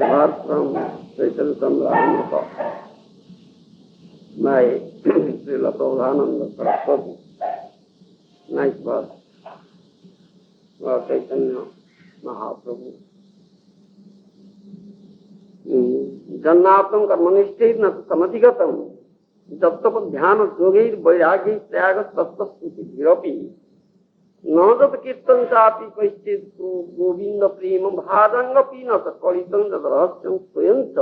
verse from Caitanya-caritāmṛta by Srila Prabhupada Saraswati. Nice verse. Lord Caitanya Mahaprabhu. जन्नात्म कर्मनिष्ठैर न समधिगतम जब तक ध्यान जोगैर वैराग्य त्याग तत्वस्तुति विरपि न जत कीर्तन चापि कैश्चित् गोविंद प्रेम भाजंगपि न कलितं जत रहस्यं स्वयं च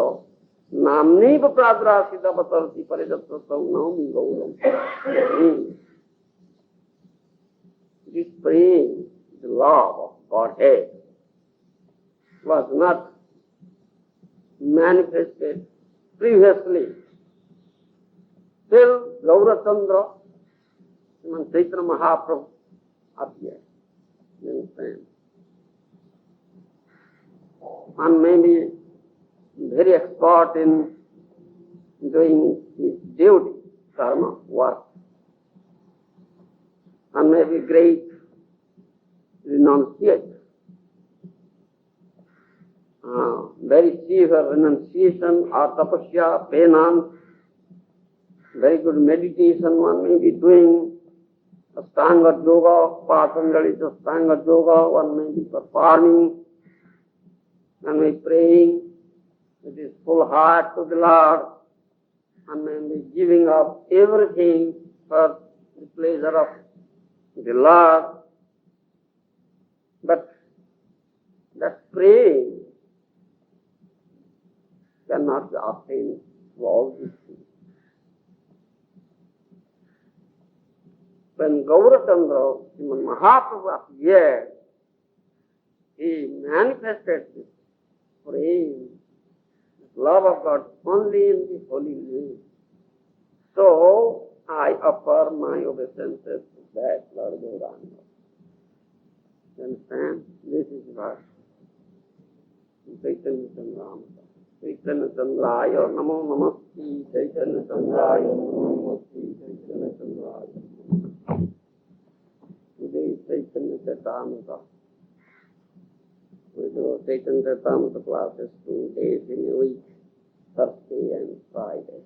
नाम्नैव प्राद्रासित अवतरति परिजत्र तौनम् गौरम. This praying, the love of Godhead was not manifested previously till Gaurachandra, Chaitanya Mahaprabhu appeared. You understand? One may be very expert in doing his duty, karma, work. One may be great renunciate. Very severe renunciation or tapasya, penance, very good meditation one may be doing, Ashtanga yoga, Patanjali's Ashtanga yoga, one may be performing, one may be praying with his full heart to the Lord, one may be giving up everything for the pleasure of the Lord. But that praying cannot be obtained through all these things. When Gaurachandra, Srimad Mahaprabhu appeared, he manifested this praying, this love of God only in the holy name. So I offer my obeisances to that Lord Gauranga. You understand? This is verse. Caitanya-caritāmṛta. Caitanya-caritāmṛta namo namaste, Caitanya-caritāmṛta namo namaste, Caitanya-caritāmṛta. Today is Caitanya-caritāmṛta. We do Caitanya-caritāmṛta classes 2 days in a week, Thursday and Friday.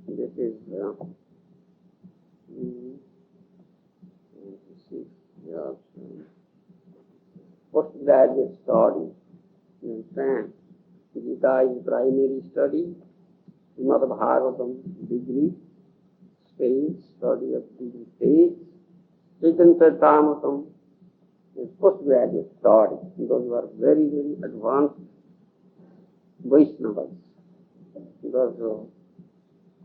This is postgraduate study. You understand? Gita is primary study, Srimad Bhagavatam degree stage, study of degree stage. Caitanya-caritāmṛta is postgraduate study. Those who are very, very advanced Vaishnavas. Those who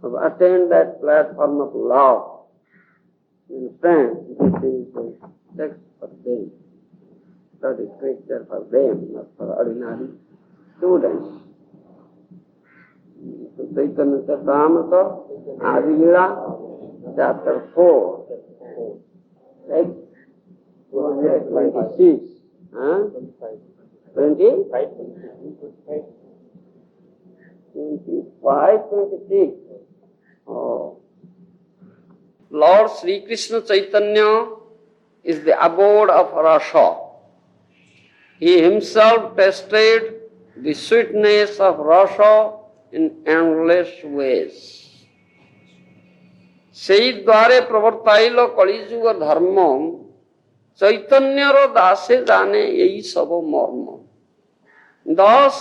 have attained that platform of love. You understand? This is the text for them. Study scripture for them, not for ordinary students. So Caitanya-caritāmṛta, Ādi-līlā, chapter 4, text 26. 26. Oh. Lord Sri Krishna Chaitanya is the abode of Rasa. He himself tasted the sweetness of Rasa in endless ways. সেই দ্বারে প্রবর্তাইল কলিযুগ ধর্ম চৈতন্যর দাসে জানে এই সব মর্ম. Thus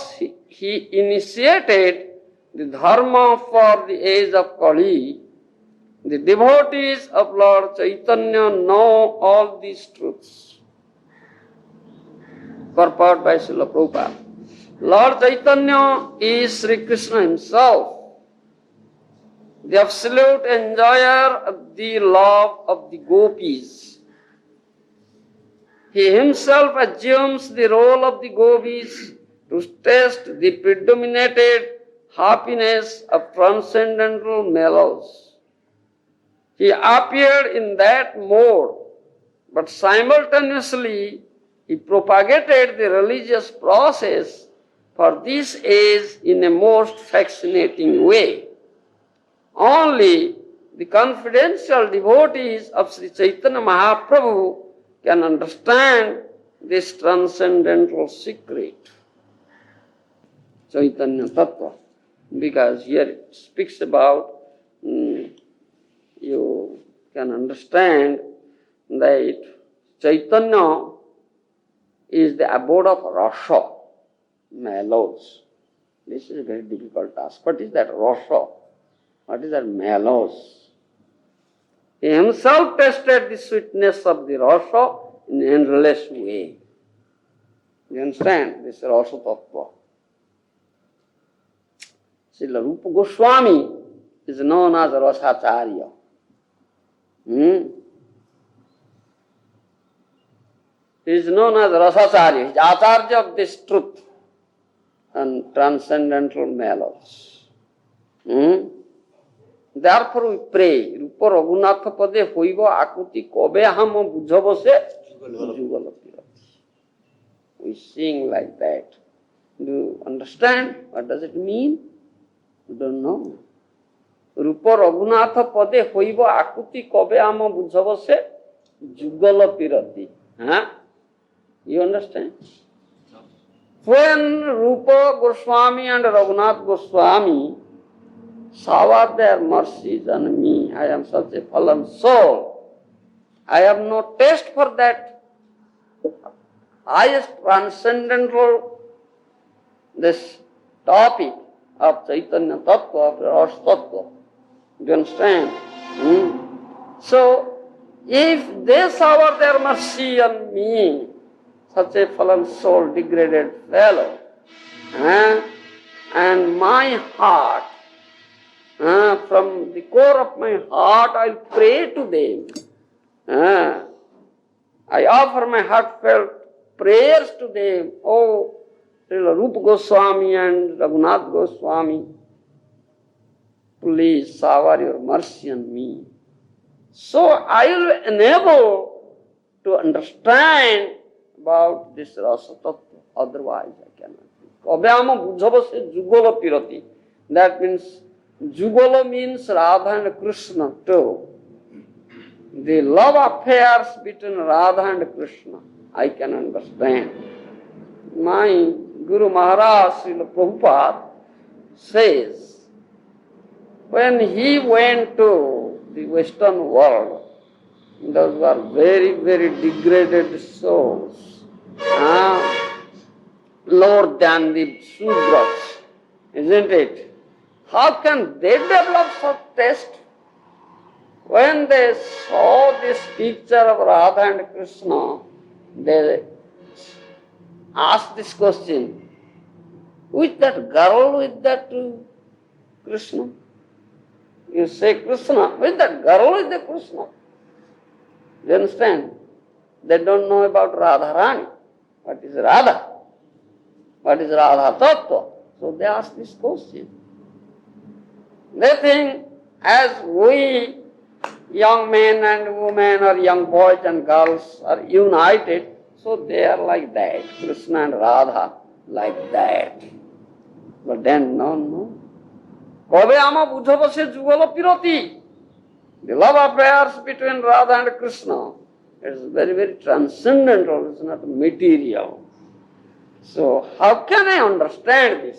he initiated the dharma for the age of Kali. The devotees of Lord Chaitanya know all these truths. Purport by Srila Prabhupada. Lord Chaitanya is Sri Krishna himself, the absolute enjoyer of the love of the gopis. He himself assumes the role of the gopis to taste the predominated happiness of transcendental mellows. He appeared in that mode, but simultaneously he propagated the religious process for this age in a most fascinating way. Only the confidential devotees of Sri Chaitanya Mahaprabhu can understand this transcendental secret. Caitanya Tattva, because here it speaks about, you can understand that Caitanya is the abode of Rasa, mellows. This is a very difficult task. What is that Rasa? What is that mellows? He himself tasted the sweetness of the Rasa in an endless way. You understand? This Rasa Tattva. Srila Rupa Goswami is known as Rasacharya. He is known as Rasacharya. He is Acharya of this truth and transcendental mellows. Therefore we pray, Rupa Raghunatha Pade Hoiva Akuti Kobe Hama Bujhabose Jugalapirati. We sing like that. Do you understand? What does it mean? You don't know. Rupa Raghunatha Pade Hoiva Akuti Kobe Hama Bujhabose Jugalapirati. You understand? When Rupa Goswami and Raghunath Goswami shower their mercies on me, I am such a fallen soul. I have no taste for that highest transcendental, this topic of Caitanya Tattva, of Rasa Tattva. Do you understand? So, if they shower their mercy on me, such a fallen soul, degraded fellow, and my heart, from the core of my heart, I'll pray to them. I offer my heartfelt prayers to them. Oh, Srila Rupa Goswami and Raghunath Goswami, please shower your mercy on me. So I will enable to understand about this Rasa Tattva. Otherwise I cannot. Kavyama Bujhabase Jugala Pirati. That means, Jugala means Radha and Krishna too. The love affairs between Radha and Krishna, I can understand. My Guru Maharaja, Srila Prabhupada, says, when he went to the Western world, those were very, very degraded souls, lower than the Sudras, isn't it? How can they develop such taste? When they saw this picture of Radha and Krishna, they asked this question, with that girl, with that Krishna? You say Krishna, with that girl, with the Krishna? You understand? They don't know about Radharani. What is Radha? What is Radha Tattva? So they ask this question. They think as we young men and women or young boys and girls are united, so they are like that. Krishna and Radha like that. But then no. Kobe ama bujhabase jugala pirati. The love affairs between Radha and Krishna is very, very transcendental, it's not material. So how can I understand this?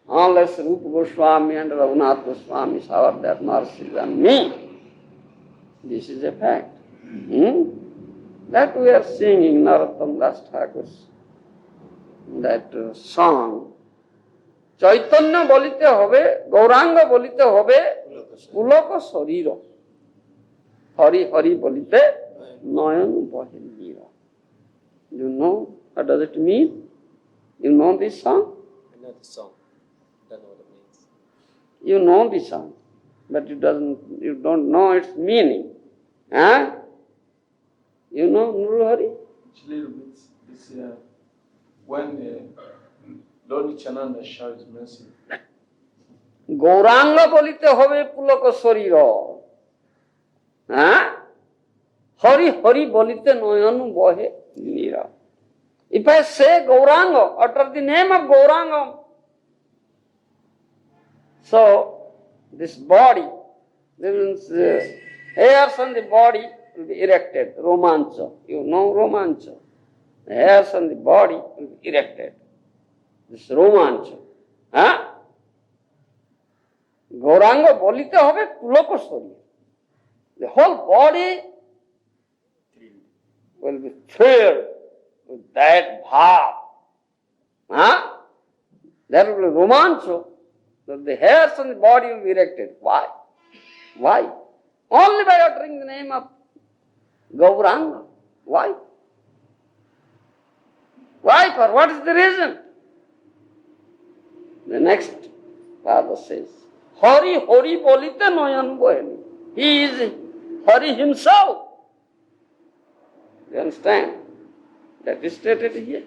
Unless Rupa Goswami and Raghunath Goswami shower their mercies on me. This is a fact. That we are singing Narottam Das Thakur's that song. Chaitanya bolite hobe, Gauranga bolite hobe, Pulaka Sarira. Hari Hari bolite, Nayan Bahindira. You know what does it mean? You know this song? I know the song. I don't know what it means. You know the song, but you don't know its meaning. You know Nuru Hari? Actually, it's when Lord Nityananda showers mercy. Gauranga bolite hobe pulaka sarira. Hari Hari bolite noyanu bahe nira. If I say Gauranga, utter the name of Gauranga, so this body, means hairs on the body will be erected, romancha. You know romancha. The hairs on the body will be erected. This romancha. হ্যাঁ, গৌরাঙ্গ বলিতে হবে পুলক শরীর। The whole body will be filled with that bhav. Huh? There will be romancho, that the hairs on the body will be erected. Why? Why? Only by uttering the name of Gauranga. Why? Why? For what is the reason? The next Father says, Hari Hari bolite noyan boheni. He is Hari himself. You understand? That is stated here.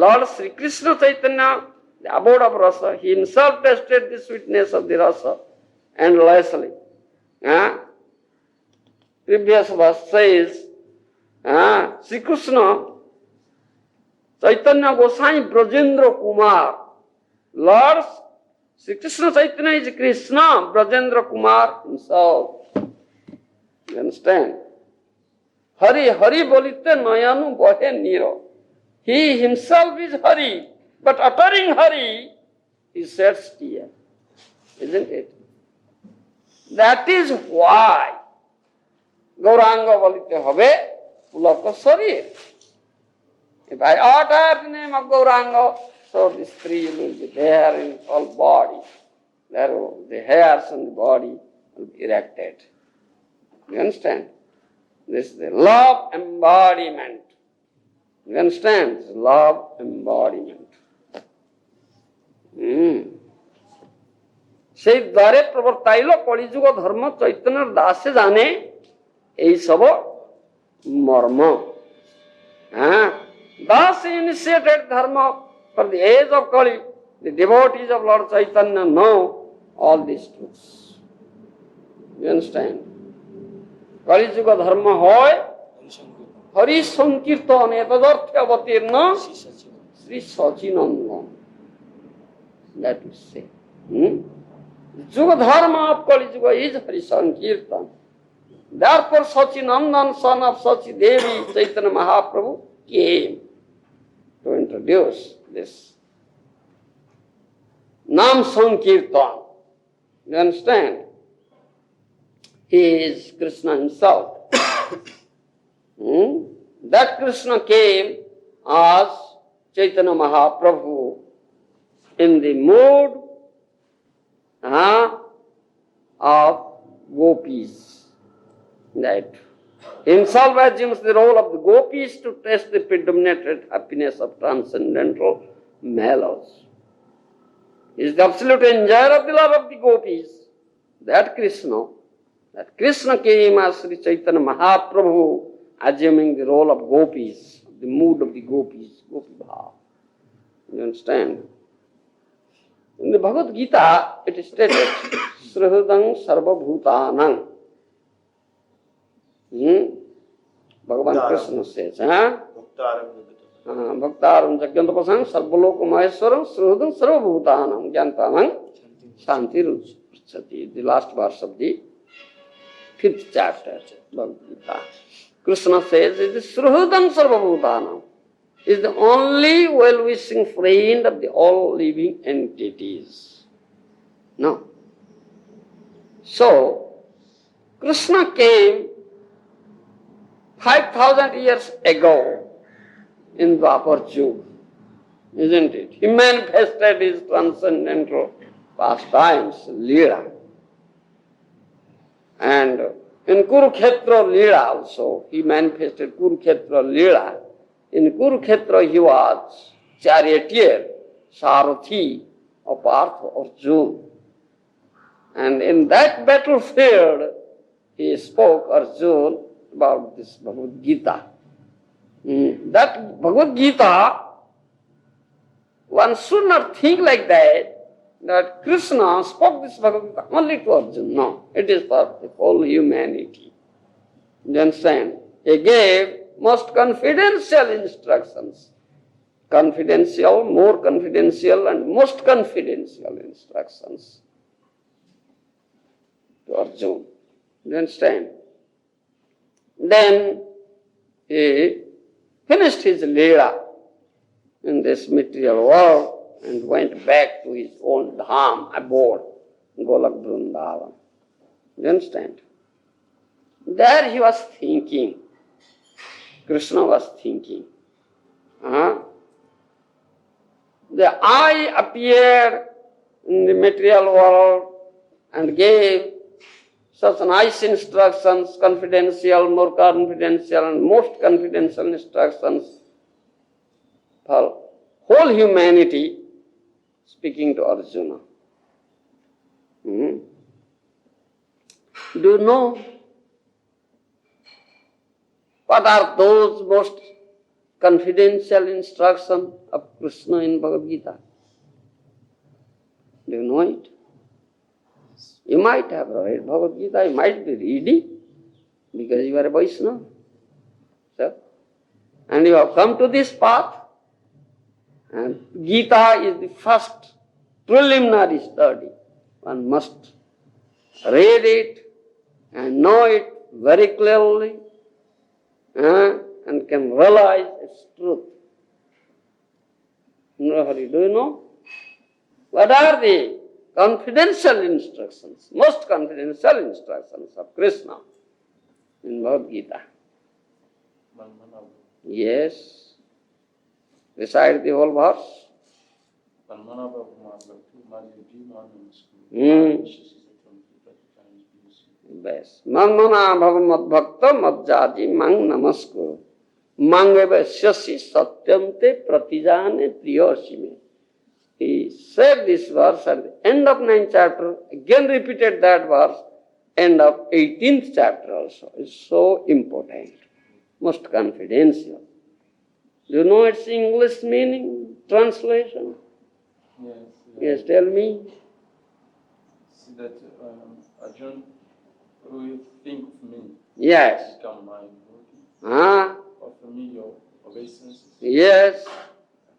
Lord Sri Krishna Chaitanya, the abode of Rasa, he himself tasted the sweetness of the Rasa endlessly. Previous verse says, Sri Krishna Chaitanya Gosai Brajendra Kumar. Lord Sri Krishna Chaitanya is Krishna, Brajendra Kumar himself. You understand? Hari Hari bolite nayanu bohe niro. He himself is Hari, but uttering Hari, he sheds tears. Isn't it? That is why Gauranga bolite hobe pulaka sharir. If I utter the name of Gauranga, so this tree will be there in all body. There the hairs on the body will be erected. You understand? This is the love embodiment. You understand? This is love embodiment. সেই দ্বারে প্রবর্তাইল কলিযুগ ধর্ম চৈতন্যের দাসে জানে এই সব মর্ম। Thus he initiated dharma for the age of Kali. The devotees of Lord Chaitanya know all these truths. You understand? Kali Yuga dharma hoy Hari Sankirtan etadortha avatirna Sri Sachinandam. That is say. Yuga dharma of Kali Yuga is Hari Sankirtan. Therefore Sachinandan, son of Sachi Devi, Chaitanya Mahaprabhu came to introduce this Nam Sankirtan. You understand? He is Krishna himself. That Krishna came as Chaitanya Mahaprabhu in the mood of gopis. That himself assumes the role of the gopis to test the predominated happiness of transcendental mellows. He is the absolute enjoyer of the love of the gopis. That Krishna came as Sri Chaitanya Mahaprabhu, assuming the role of gopis, the mood of the gopis, gopi bhav. You understand? In the Bhagavad Gita, it is stated, Srihudang Sarva Bhutanang. Bhagavan Krishna says, Bhaktaram Jagyantapasang Sarvaloko Maheswaram Srihudang Sarva Bhutanam Gyantanang Shantiruchati. The last verse of the 5th chapter, Bhagavad Gita. Krishna says, it is Srihudang Sarva Bhutanam. Is the only well-wishing friend of the all living entities. No. So, Krishna came 5,000 years ago in Dwapar Yuga, isn't it? He manifested his transcendental pastimes, Līlā. And in Kurukshetra Līlā also, he manifested Kurukshetra Līlā. In Kurukshetra he was charioteer, Sarathi of Partha Arjuna. And in that battlefield, he spoke Arjuna about this Bhagavad Gita. That Bhagavad Gita, one should not think like that Krishna spoke this Bhagavad Gita only to Arjuna. No, it is for the whole humanity. You understand? He gave most confidential instructions. Confidential, more confidential, and most confidential instructions to Arjuna. You understand? Then he finished his Līlā in this material world and went back to his own dham, abode, Golak Vrindavan. You understand? There he was thinking. Krishna was thinking. The I appeared in the material world and gave such nice instructions, confidential, more confidential, and most confidential instructions for whole humanity, speaking to Arjuna. Do you know what are those most confidential instructions of Krishna in Bhagavad Gita? Do you know it? You might have read Bhagavad Gita, you might be reading because you are a Vaishnava. So, and you have come to this path, and Gita is the first preliminary study. One must read it and know it very clearly and can realize its truth. Do you know? What are the confidential instructions, most confidential instructions of Krishna in Bhagavad Gita? Yes. Recite the whole verse. Best. Manmana bhava bhakta madjadi mang namaskuru. Mangeva shasi satyante pratijane priyosime. He said this verse at the end of 9th chapter, again repeated that verse, end of 18th chapter also. It's so important, most confidential. Do you know its English meaning, translation? Yes. Yes, tell me. See that Arjuna will think of me. Yes. Become my devotee. Offer me your obeisance. Yes.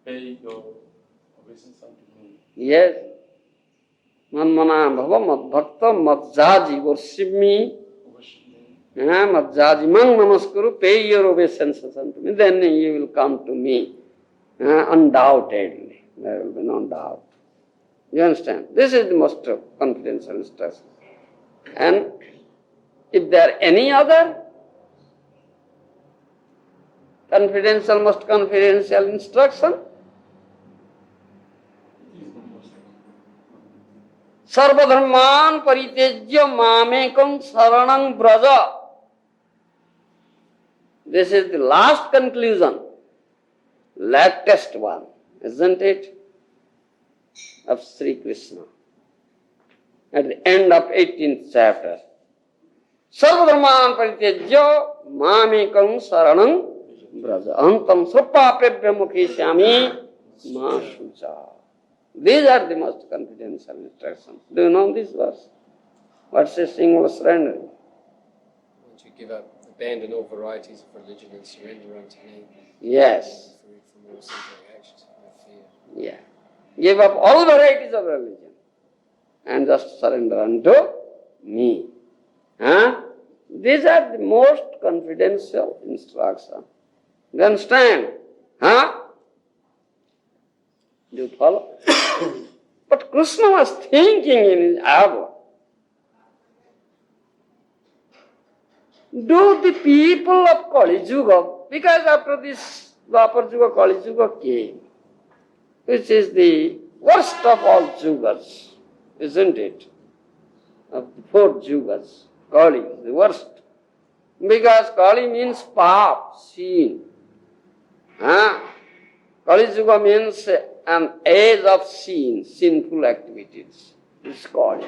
Pay your obeisance unto me. Yes. Manmana bhava mad bhakta mad jaji, worship me. Mad jaji mang namaskuru, pay your obeisances unto me. Then you will come to me. Undoubtedly. There will be no doubt. You understand? This is the most confidential instruction. And if there are any other confidential, most confidential instruction, sarvadharman paritejya mamekam saranam braja. This is the last conclusion, latest one, isn't it? Of Sri Krishna. At the end of 18th chapter. Sarvadharman paritejya mamekam saranam braja. Antam srupapebhya mukhi syami ma shucha. These are the most confidential instructions. Do you know this verse? What's its English rendering? Once you give up, abandon all varieties of religion and surrender unto me. Yes. Free from all sinful actions of no fear. Yeah. Give up all varieties of religion and just surrender unto me. These are the most confidential instructions. You understand? Do you follow? But Krishna was thinking in his hour. Do the people of Kali Yuga, because after this Dwapar Yuga, Kali Yuga came, which is the worst of all yugas, isn't it? Of the 4 yugas, Kali is the worst. Because Kali means pap, sin. Kali Yuga means an age of sin, sinful activities. It's called.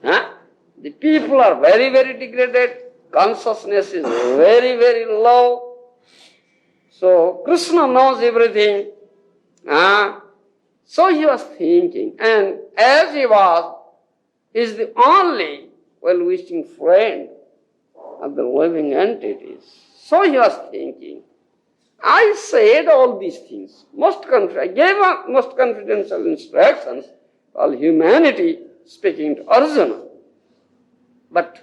The people are very, very degraded. Consciousness is very, very low. So Krishna knows everything. So he was thinking, and as he was, he is the only well-wishing friend of the living entities. So he was thinking, I said all these things, I gave most confidential instructions to all humanity, speaking to Arjuna. But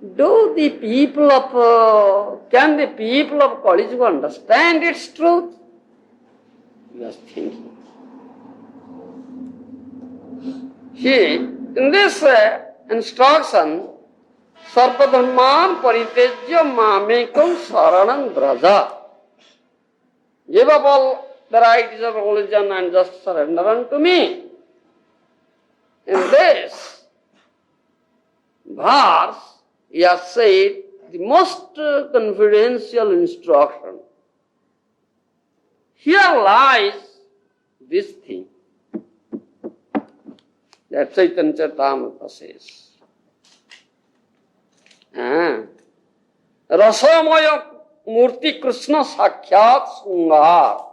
can the people of Kali Yuga understand its truth? He was thinking. In this instruction, Sarvadharman paritejya mamekam saranam braja. Give up all varieties of religion and just surrender unto me. In this verse, he has said the most confidential instruction. Here lies this thing that Caitanya-caritāmṛta says. Rasamaya murti Krishna sakhyat sungar.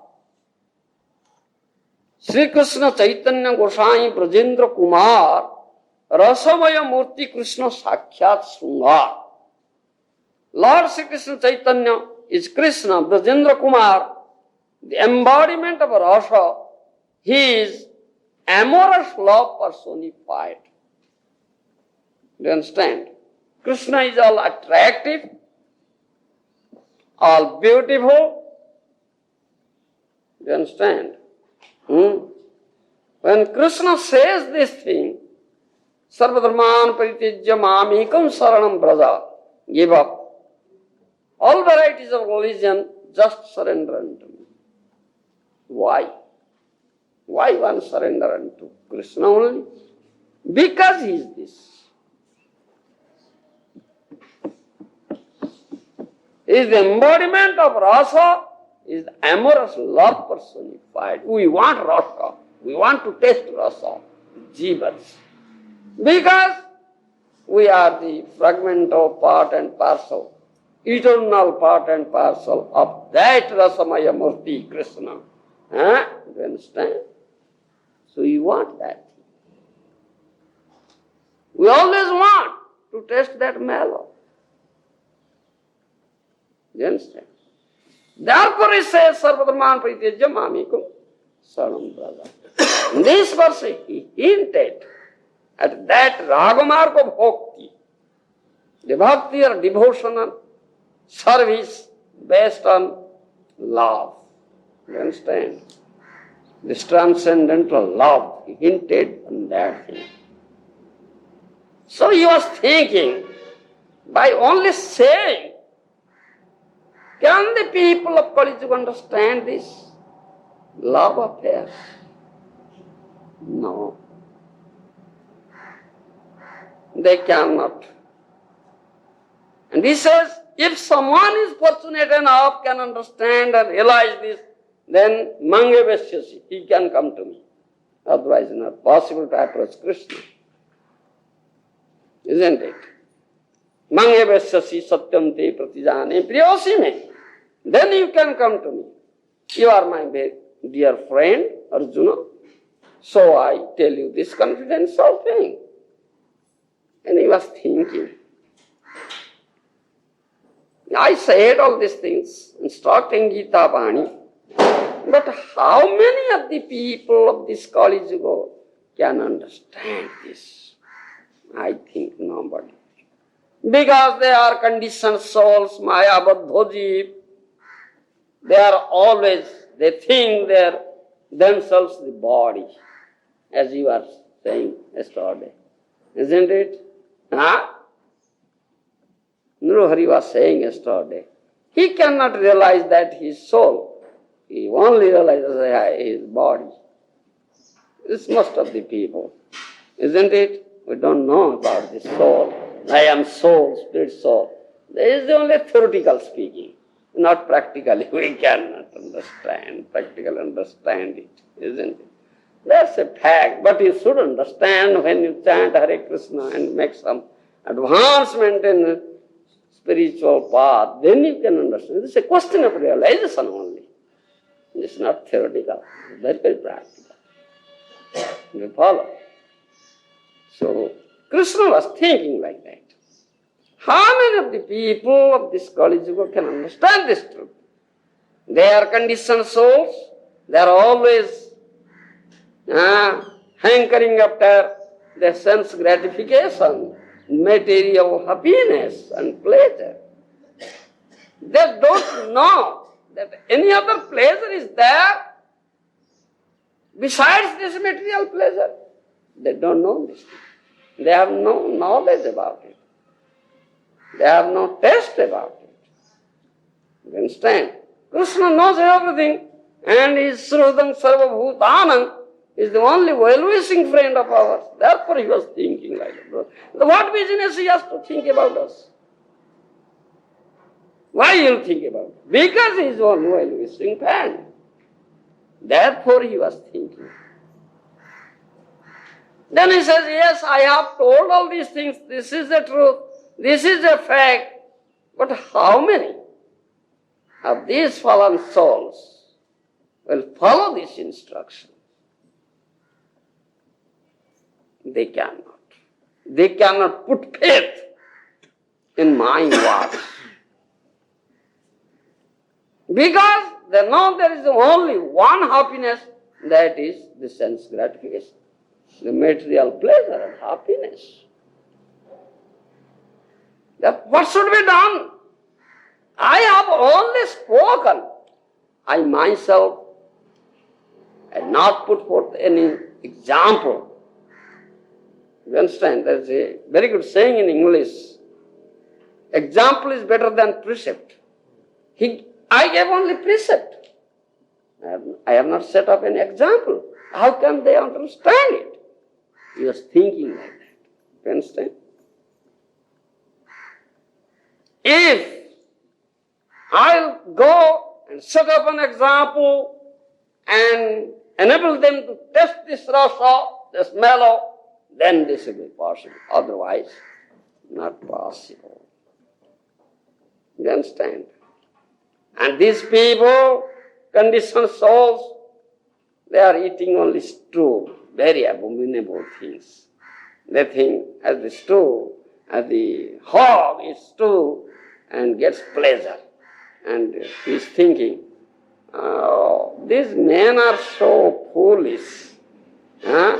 Sri Krishna Chaitanya Gosai Brajendra Kumar Rasamaya murti Krishna sakhyat sungar. Lord Sri Krishna Chaitanya is Krishna Brajendra Kumar, the embodiment of Rasa. He is amorous love personified. Do you understand? Krishna is all attractive, all beautiful. Do you understand? When Krishna says this thing, Sarvadharman paritejya mamekam saranam braja, give up all varieties of religion, just surrender unto me. Why? Why one surrender unto Krishna only? Because he is this. He is the embodiment of Rasa, is amorous love personified. We want Rasa. We want to taste Rasa, jivas. Because we are the fragment of part and parcel, eternal part and parcel of that Rasamaya Murti, Krishna. Do you understand? So you want that. We always want to taste that mellow. Do you understand? Therefore he says, Sarvadharman paritejya mamekam saranam braja. In this verse he hinted at that ragamarga bhakti, the bhakti or devotional service based on love. You understand? This transcendental love, he hinted on that thing. So he was thinking, by only saying, can the people of Kali Yuga understand this love affair? No. They cannot. And he says, if someone is fortunate enough, can understand and realize this, then mange veshyasi, he can come to me. Otherwise it's not possible to approach Krishna. Isn't it? Mange veshyasi satyam te pratijane priyosi me. Then you can come to me. You are my dear friend, Arjuna. So I tell you this confidential thing. And he was thinking. I said all these things, instructing Gita Bani, but how many of the people of this Kali Yuga can understand this? I think nobody. Because they are conditioned souls, Maya Baddhoji. They think they're themselves the body, as you are saying yesterday. Isn't it? Nruhari was saying yesterday. He cannot realize that his soul. He only realizes his body. It's most of the people. Isn't it? We don't know about the soul. I am soul, spirit soul. There is only theoretical speaking, not practically. We cannot practically understand it, isn't it? That's a fact, but you should understand when you chant Hare Krishna and make some advancement in spiritual path, then you can understand. It's a question of realization only. It's not theoretical, it's very, very practical. You follow? So, Krishna was thinking like that. How many of the people of this Kali Yuga can understand this truth? They are conditioned souls. They are always hankering after their sense gratification. material happiness and pleasure. They don't know that any other pleasure is there besides this material pleasure. They don't know this. They have no knowledge about it. They have no taste about it. You understand? Krishna knows everything, and is Srudam Sarva Bhutanam, is the only well-wishing friend of ours. Therefore he was thinking like that. What business he has to think about us? Why he will think about it? Because he is only well-wishing friend. Therefore he was thinking. Then he says, yes, I have told all these things. This is the truth. This is the fact. But how many of these fallen souls will follow this instruction? They cannot. They cannot put faith in my words. Because they know there is only one happiness, that is the sense gratification, the material pleasure and happiness. That what should be done? I have only spoken. I myself had not put forth any example. You understand? There is a very good saying in English. Example is better than precept. I gave only precept. I have not set up any example. How can they understand it? He was thinking like that. You understand? If I'll go and set up an example and enable them to test this rasa, this mellow, then this will be possible. Otherwise, not possible. You understand? And these people, conditioned souls, they are eating only stew, very abominable things. They think as the stew, as the hog eats stew and gets pleasure. And he's thinking, oh, these men are so foolish. Huh?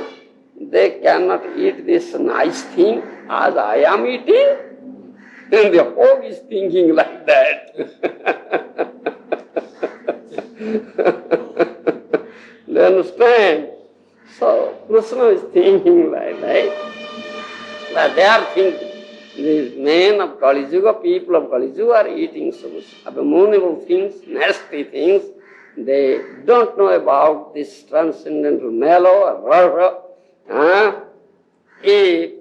They cannot eat this nice thing as I am eating. And the hog is thinking like that. You understand? So Krishna is thinking like that. But they are thinking, these men of Kali Yuga, people of Kali Yuga are eating so abominable things, nasty things. They don't know about this transcendental mellow or rasa. If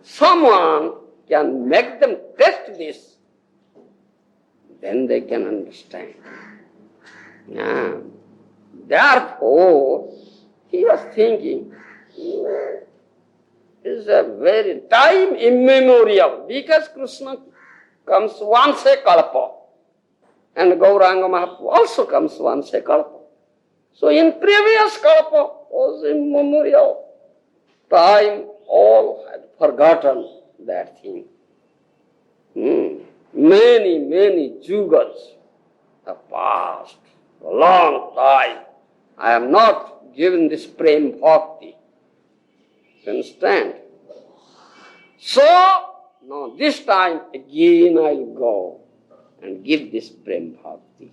someone can make them test this, then they can understand. Therefore, he was thinking, it's a very time immemorial, because Krishna comes once a kalpa, and Gauranga Mahaprabhu also comes once a kalpa. So in previous kalpa was immemorial time, all had forgotten that thing. Many, many yugas have passed, a long time. I have not given this prem bhakti. You understand? So, no, this time again I'll go and give this prem bhakti.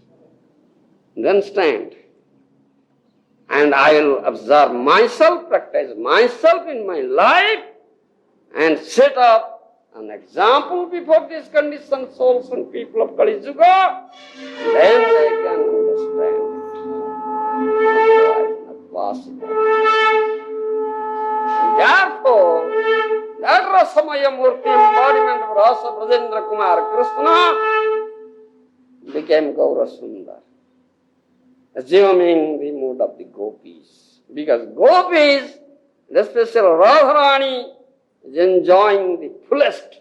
You understand? And I will observe myself, practice myself in my life, and set up an example before these conditioned souls and people of Kali Yuga, then they can understand it. Otherwise, not possible. Therefore, that Rasamaya Murti, embodiment of Rasa Brajendra Kumar Krishna, became Gaura Sundar, assuming the mood of the gopis. Because gopis, especially Radharani, is enjoying the fullest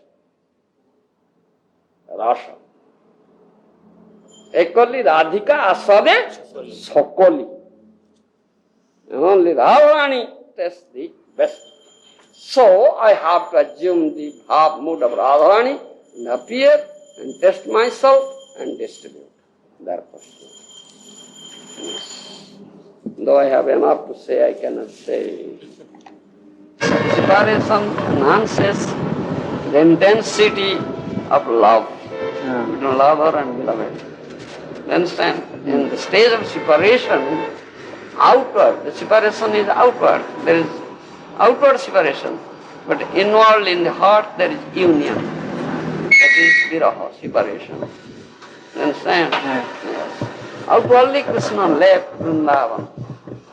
rasa. Equally Radhika Asade Sokoli. And only Radharani tastes the best. So I have to assume the bhav mood of Radharani and appear and test myself and distribute their question. Though I have enough to say, I cannot say. Separation enhances the intensity of love between lover and beloved. You understand? In the stage of separation, outward, the separation is outward. There is outward separation, but inward in the heart there is union. That is viraha, separation. You understand? Yes. Outwardly Krishna left Vrindavan,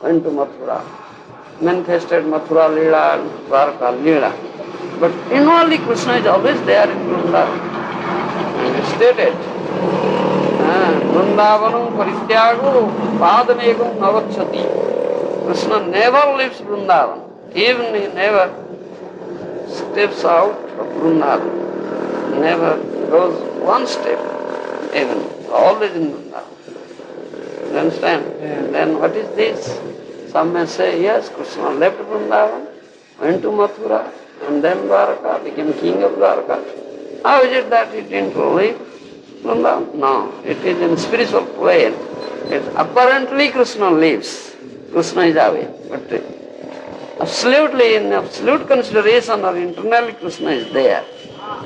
went to Mathura, manifested Mathura Lila and Dwarka Lila. But inwardly Krishna is always there in Vrindavan. And he stated, Vrindavanam parityago padamegam navachati. Krishna never leaves Vrindavan. Even he never steps out of Vrindavan. Never goes one step, even always in Vrindavan. You understand? Yeah. Then what is this? Some may say, yes, Krishna left Vrindavan, went to Mathura, and then Dwarka, became king of Dwarka. How is it that he didn't leave Vrindavan? No, it is in spiritual plane. Apparently Krishna lives. Krishna is away. But absolutely, in absolute consideration or internally, Krishna is there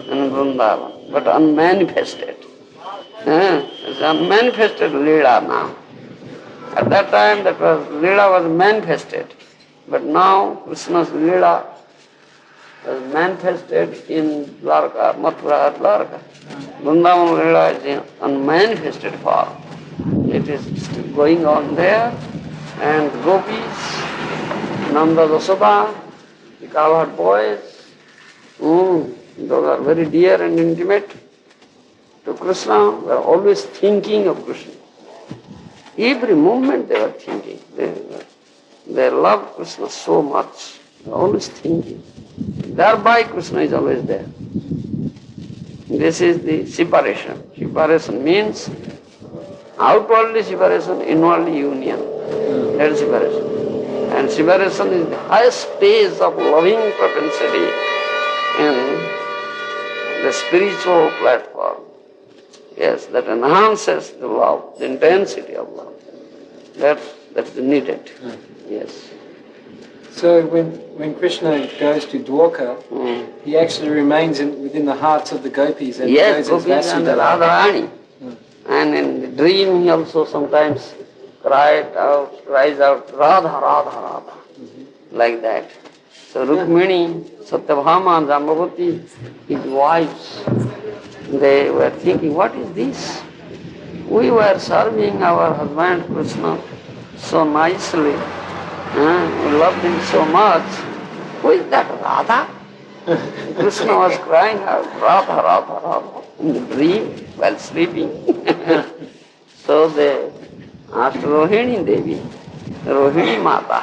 in Vrindavan, but unmanifested. It's unmanifested Leela now. At that time, Leela was manifested, but now Krishna's Leela was manifested in Dwarka, Mathura, Dwarka. Vrindavan Leela is in unmanifested form. It is still going on there, and gopis, Nanda Yashoda, the cowherd boys, those are very dear and intimate to Krishna. They are always thinking of Krishna. Every moment they were thinking. They love Krishna so much. They are always thinking. Thereby Krishna is always there. This is the separation. Separation means outwardly separation, inwardly union. That is separation. And separation is the highest stage of loving propensity in the spiritual platform. Yes, that enhances the love, the intensity of love. That's needed. Yes. So when Krishna goes to Dwarka, he actually remains within the hearts of the gopis and yes, goes gopis as and Vasudeva. Radharani. And in the dream he also sometimes cries out, Radha, Radha, Radha, like that. So Rukmini, Satyabhama, Jambavati, his wives, they were thinking, what is this? We were serving our husband Krishna so nicely. We loved him so much. Who is that Radha? Krishna was crying out, Radha, Radha, Radha, in the dream while sleeping. So they asked Rohini Devi, Rohini Mata,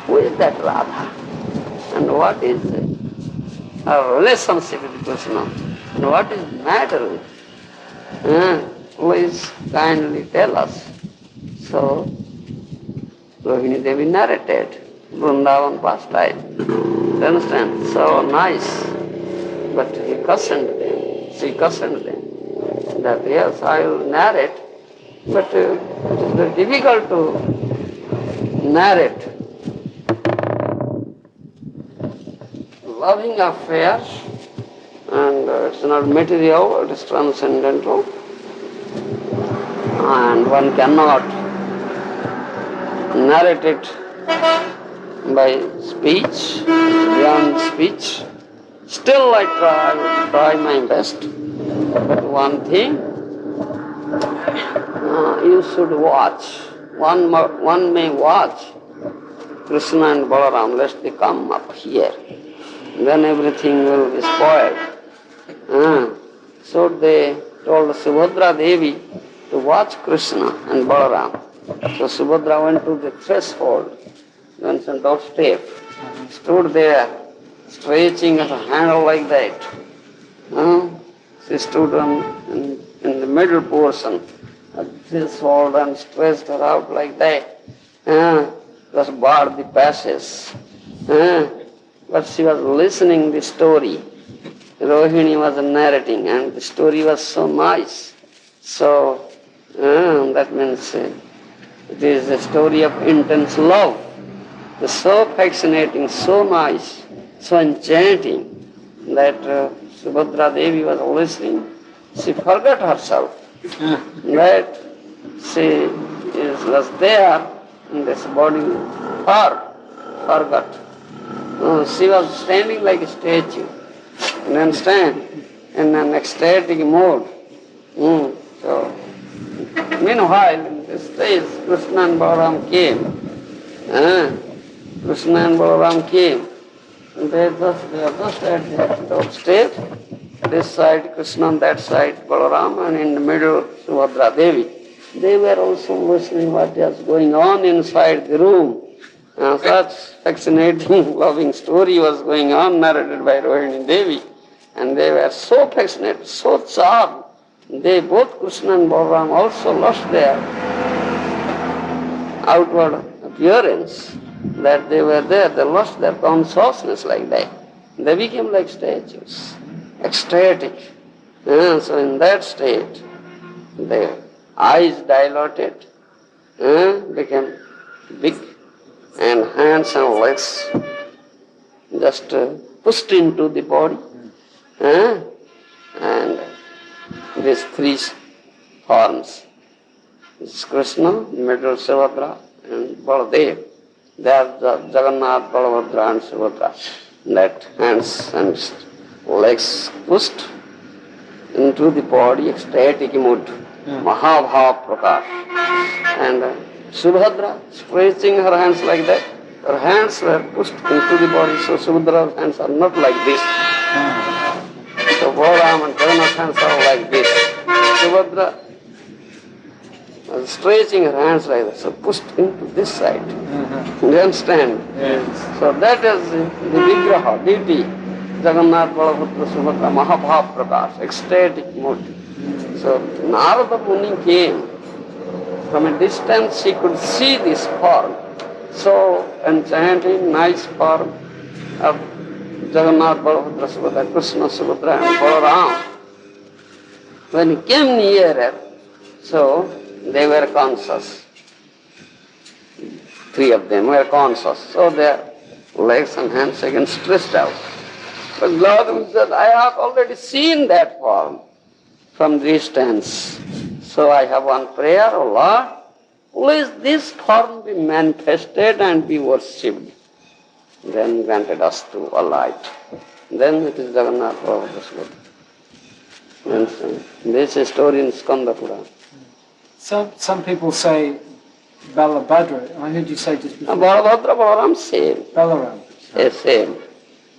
who is that Radha? And what is her relationship with Krishna? And what is the matter with it? Please kindly tell us. So Rohini Devi narrated Vrindavan pastime. You understand? So nice. But he cautioned them, she cautioned them that yes, I will narrate, but it is very difficult to narrate. Loving affairs, and it's not material, it is transcendental, and one cannot narrate it by speech, beyond speech. Still I try my best. But one thing, you should watch. One may watch Krishna and Balaram, lest they come up here. Then everything will be spoiled. So they told Subhadra Devi to watch Krishna and Balaram. So Subhadra went to the threshold, went on top step, stood there, stretching her hand like that. She stood in the middle portion of the threshold and stretched her out like that. Just barred the passage. But she was listening the story. Rohini was narrating, and the story was so nice. So that means it is a story of intense love. It's so fascinating, so nice, so enchanting that Subhadra Devi was listening, she forgot herself. That she was there in this body, forgot. She was standing like a statue. You understand? In an ecstatic mode. So, meanwhile, in this stage, Krishna and Balaram came. Krishna and Balaram came. They are just at the stage. This side Krishna, that side Balaram, and in the middle Subhadra Devi. They were also listening what was going on inside the room. Such fascinating, loving story was going on, narrated by Rohini Devi. And they were so fascinated, so charmed. They, both Krishna and Balaram, also lost their outward appearance, that they were there. They lost their consciousness like that. They became like statues, ecstatic. So in that state, their eyes dilated, became big, and hands and legs just pushed into the body. And these three forms, this is Krishna, middle Subhadra, and Baladev. They are Jagannath, Balabhadra and Subhadra. That hands and legs pushed into the body, ecstatic mood, Mahabhav Prakash. And Subhadra stretching her hands like that. Her hands were pushed into the body, so Subhadra's hands are not like this. So Balaram and Jagannath's hands are like this. Subhadra was stretching her hands like that, so pushed into this side. You understand? Yes. So that is the Vigraha, deity, Jagannath, Balabhadra, Subhadra, Mahabhav Prakash, ecstatic mood. So Narada Muni came. From a distance he could see this form, so enchanting, nice form of Jagannath, Balabhadra, Subhadra, Krishna, Subhadra and Balaram. When he came nearer, so they were conscious. Three of them were conscious, so their legs and hands again stretched out. But Lord said, I have already seen that form from distance. So I have one prayer, O Lord, please this form be manifested and be worshipped. Then granted us to a light. Then it is Jagannath Balabhadra Subhadra. This is story in Skanda Purana. Some people say Balabhadra. I heard you say just before. Balabhadra, Balaram, same. Balaram. Yes,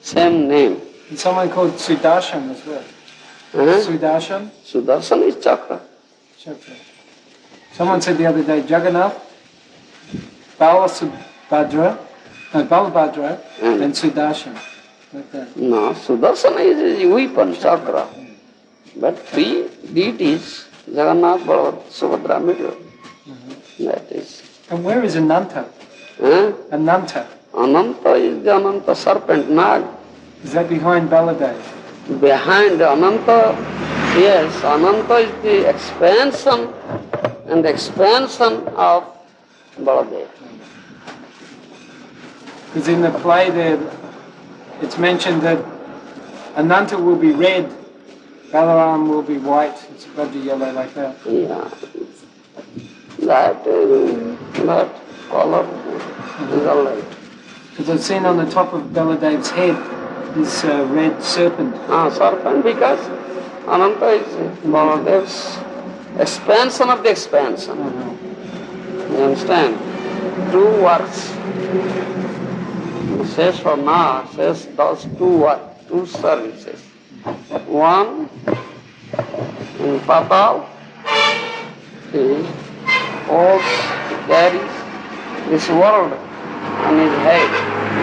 same name. And someone called Sudarshan as well. Sudarshan? Sudarshan is Chakra. Chakra. Someone said the other day, Jagannath, Balabhadra, and Sudarshan. Like that. No, Sudarshan is a weapon, Chakra. But three deities, Jagannath, Balabhadra, Subhadra, middle. That is. And where is Ananta? Ananta. Ananta is the Ananta serpent, Nag. Is that behind Baladev? Behind Ananta, yes, Ananta is the expansion and the expansion of Baladev. Because in the play there, it's mentioned that Ananta will be red, Balaram will be white, it's Subhadra yellow like that. Yeah, that color is all right. Because I've seen on the top of Baladev's head this red serpent. Serpent, because Ananta is Baladev's expansion of the expansion. You understand? Two works. Says for now, says does two services. One, in Patal, he holds, carries this world on his head,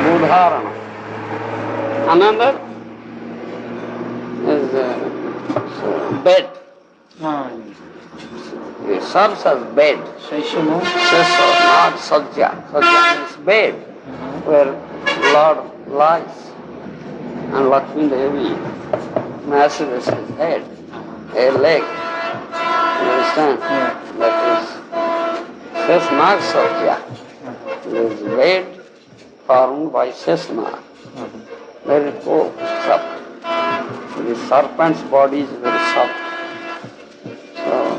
Budharana. Another is bed. He serves as bed. Sheshana? Shesha, not Sajja. Sajja means bed, where Lord lies. And Lakshmi Devi massages his head, a leg. You understand? That is Shesnag Sajja. This bed formed by Shesnag. Very cool, soft. The serpent's body is very soft. So,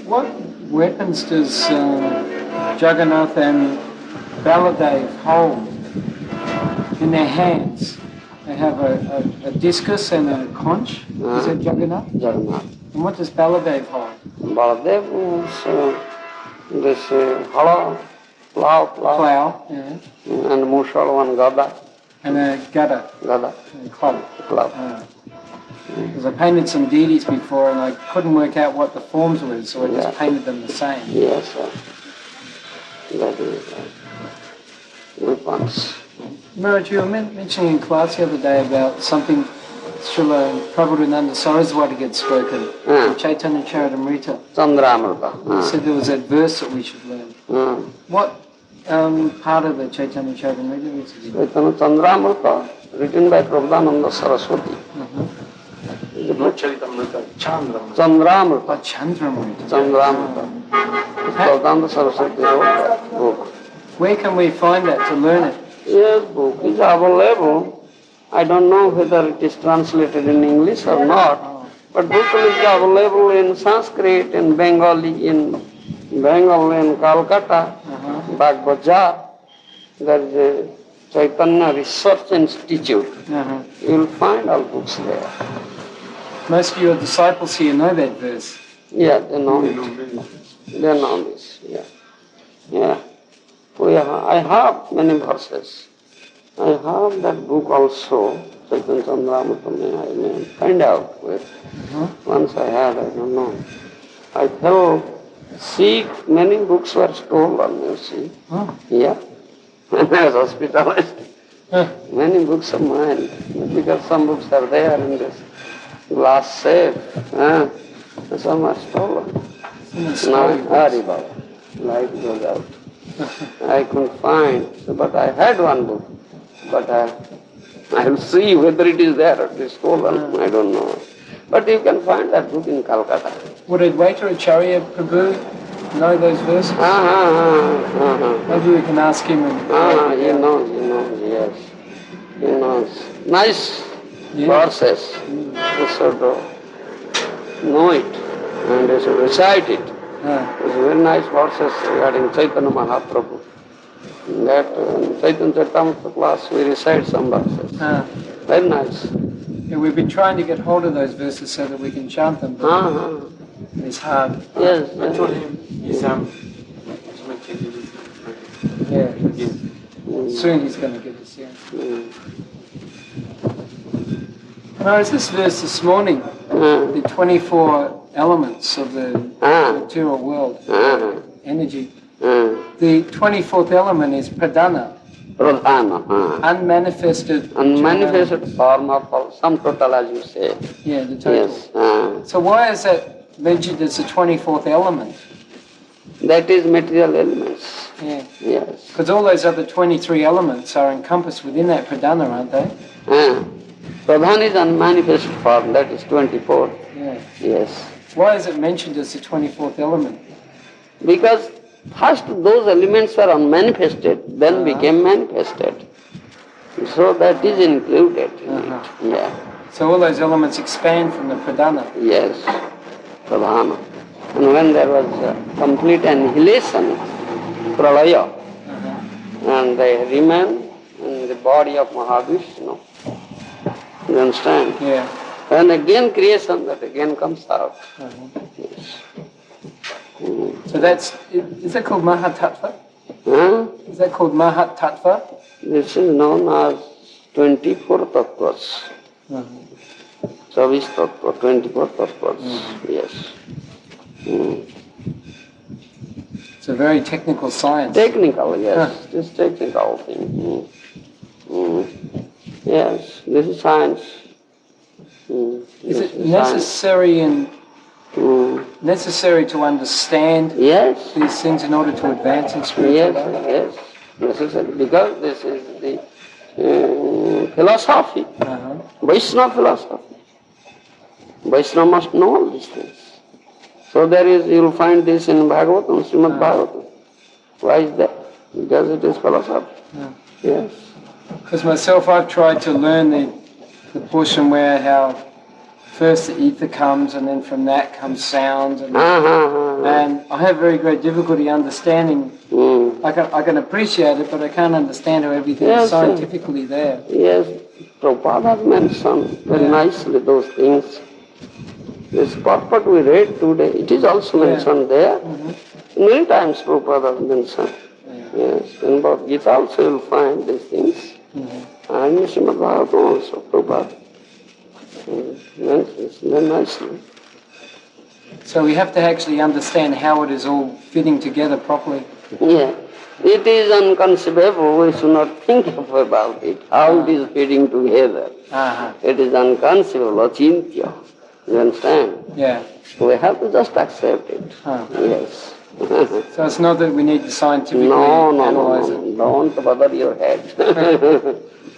What weapons does Jagannath and Baladev hold in their hands? They have a discus and a conch. Is that Jagannath? Jagannath. And what does Baladev hold? Baladev is this plow, Plow, yeah. and Mushal, one gada. And a gada, Gada, a club. club. Because I painted some deities before and I couldn't work out what the forms were, so I just painted them the same. Yes, sir. That is weapons. Maharaja, you were mentioning in class the other day about something Srila Prabhupada Saraswati gets spoken, in Caitanya-caritāmṛta. Candramrta. You said there was that verse that we should learn. What part of the Caitanya-caritāmṛta is it? Candramrta, written by Prabhupada Saraswati. Not Caritāmṛta, Chandramṛta. Candramrta. Chandramrita. Candramrta. Prabhupada Saraswati wrote that book. Where can we find that to learn it? Yes, book is available. I don't know whether it is translated in English or not, but book is available in Sanskrit, in Bengali, in Bengal, in Calcutta, Bag Bazaar. There is a Chaitanya Research Institute. You will find all books there. Most of your disciples here know that verse. Yeah, they know it. They know this. Yeah, yeah. I have many verses. I have that book also, Caitanya-caritāmṛta. I may find out where. Once I had, I don't know. I felt sick, many books were stolen, you see. Yeah. When I was hospitalized, many books of mine, because some books are there in this glass safe. Some are stolen. Now, Ādi-līlā, light goes out. I couldn't find, but I had one book. But I will see whether it is there or it is stolen. I don't know. But you can find that book in Calcutta. Would Advaita Acharya Prabhu know those verses? Maybe we can ask him. He knows, yes. He knows. Nice verses. You should know it and you should recite it. It's very nice verses regarding Chaitanya Mahaprabhu. In that Caitanya-caritāmṛta class we recite some verses. Very nice. Yeah, we've been trying to get hold of those verses so that we can chant them, but it's hard. Yes. I told him he's Soon he's going to get us, Now, is this verse this morning, the 24 elements of the material world, energy. The 24th element is pradhana. Unmanifested. Unmanifested form of some total, as you say. Yeah, the total. Yes. So why is that mentioned as the 24th element? That is material elements. Yeah. Yes. Because all those other 23 elements are encompassed within that pradhana, aren't they? Pradhana is unmanifested form, that is 24. Yeah. Yes. Why is it mentioned as the 24th element? Because first those elements were unmanifested, then became manifested. So that is included in it. Yeah. So all those elements expand from the pradhana? Yes. Pradhana. And when there was complete annihilation, pralaya, and they remain in the body of Mahavishnu. You understand? Yeah. And again creation, that again comes out. Yes. So is that called Mahatattva? Is that called Mahatattva? This is known as 24 tattvas. 24 tattva, 24 tattvas. Yes. It's a very technical science. Technical, yes. This technical thing. Yes, this is science. Is it necessary necessary to understand these things in order to advance in spiritual life? Yes, necessary. Because this is the philosophy, Vaishnava philosophy. Vaishnava must know all these things. So you will find this in Bhagavatam, Srimad Bhagavatam. Why is that? Because it is philosophy. Yes. Because myself, I've tried to learn the the portion where how first the ether comes and then from that comes sound. And I have very great difficulty understanding. I can appreciate it, but I can't understand how everything is scientifically there. Yes, Prabhupada has mentioned very nicely those things. This purport we read today, it is also mentioned there. Many times Prabhupada has mentioned. Yes, in Bhagavad Gita also you will find these things. And in Srimad Bhagavatam also, Prabhupada mentions very nicely. So we have to actually understand how it is all fitting together properly. Yeah, it is unconceivable. We should not think about it, how it is fitting together. It is unconceivable, achintya. You understand? Yeah. We have to just accept it. Yes. So it's not that we need to scientifically analyze it. Don't bother your head.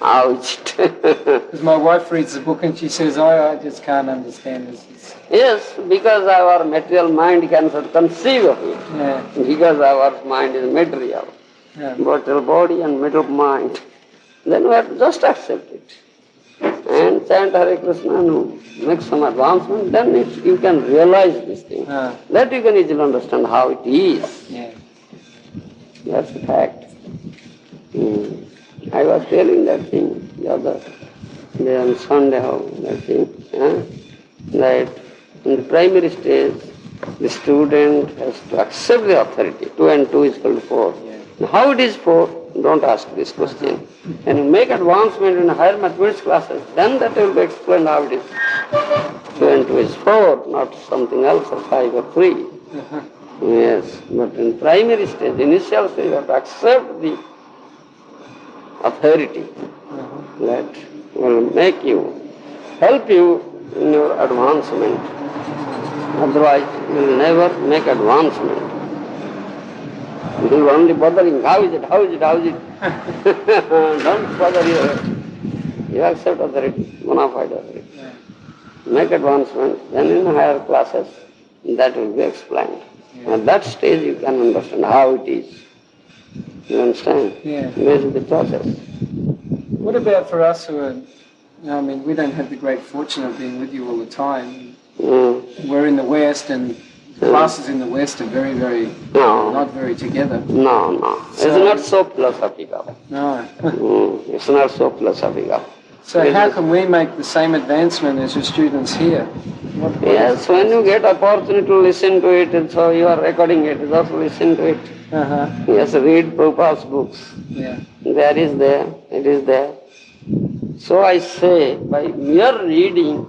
Ouch. Because my wife reads the book and she says, I just can't understand this. Yes, because our material mind cannot conceive of it. Yeah. Because our mind is material. Material body and material mind. Then we have to just accept it. And chant Hare Krishna and make some advancement, then you can realize this thing. That you can easily understand how it is. Yeah. That's the fact. I was telling that thing the other day on Sunday, how that thing, that in the primary stage, the student has to accept the authority. 2 and 2 is equal to 4. Now, how it is 4? Don't ask this question. When you make advancement in higher mathematics classes, then that will be explained how it is. 2 and 2 is 4, not something else, or 5 or 3. Yes, but in primary stage, initial stage, you have to accept the authority that will make you, help you in your advancement. Otherwise, you will never make advancement. You will only bothering, how is it? Don't bother your head. You accept authority, bona fide authority. Make advancement, then in higher classes, that will be explained. At that stage, you can understand how it is. You understand? Yeah. This is the process. What about for us who are, we don't have the great fortune of being with you all the time. We're in the West and classes in the West are very, very, not very together. No. It's not so philosophical. No. It's not so philosophical. So how can we make the same advancement as your students here? Yes, when you get opportunity to listen to it, and so you are recording it, just listen to it. Yes, read Prabhupada's books. Yeah. There is there, it is there. So I say, by mere reading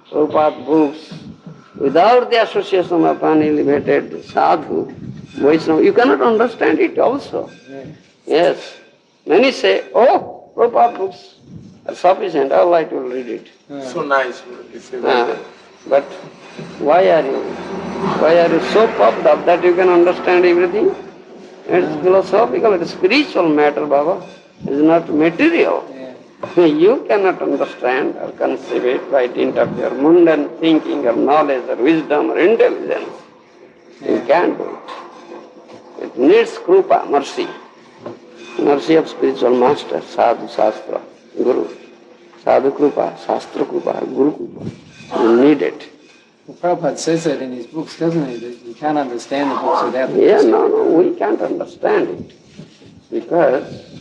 Prabhupada's books, without the association of an elevated sadhu, Vaishnava, you cannot understand it also. Yes. Many say, oh, Prabhupada's books are sufficient, all right, will read it. So nice. But why are you so puffed up that you can understand everything? It's philosophical, it's spiritual matter, Baba. It's not material. You cannot understand or conceive it by dint of your mundane thinking or knowledge or wisdom or intelligence. You can't do it. It needs krupa, mercy. Mercy of spiritual master, sadhu, shastra, guru. Sadhu krupa, shastra krupa, guru krupa. You need it. Well, Prabhupada says that in his books, doesn't he? That you can't understand the books without the Yeah, no, we can't understand it. Because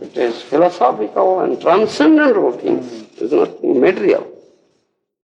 it is philosophical and transcendental things. It's not material.